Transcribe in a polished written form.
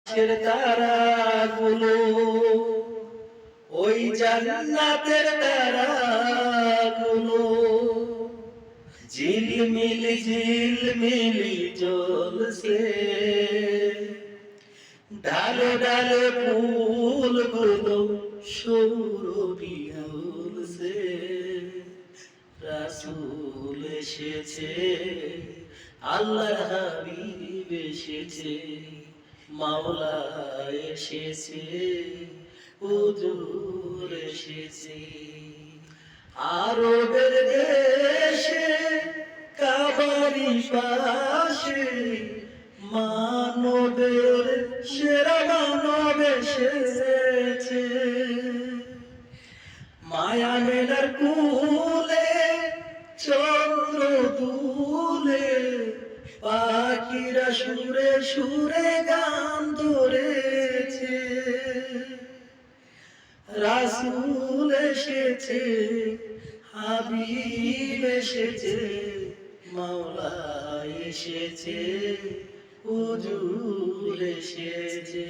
আকাশের তারাগুলো ওই জান্নাতের তারাগুলো ঝিলমিলি ঝিলমিলি জ্বলছে, ডালে ডালে ফুলগুলো সৌরভী দুলছে। রাসূল এসেছে, আল্লাহর হাবিব এসেছে, মাওলা এসেছে, হুজুর এসেছে। আরবের দেশে কাবারি পাশে মানবের সেরা মানব এসেছে। মায়া মেলার কুলে চন্দ্র দুলে পাখিরা সুরে সুরে গান ধরেছে। রাসূল এসেছে, হাবিব এসেছে, মাওলা এসেছে, হুজুর এসেছে।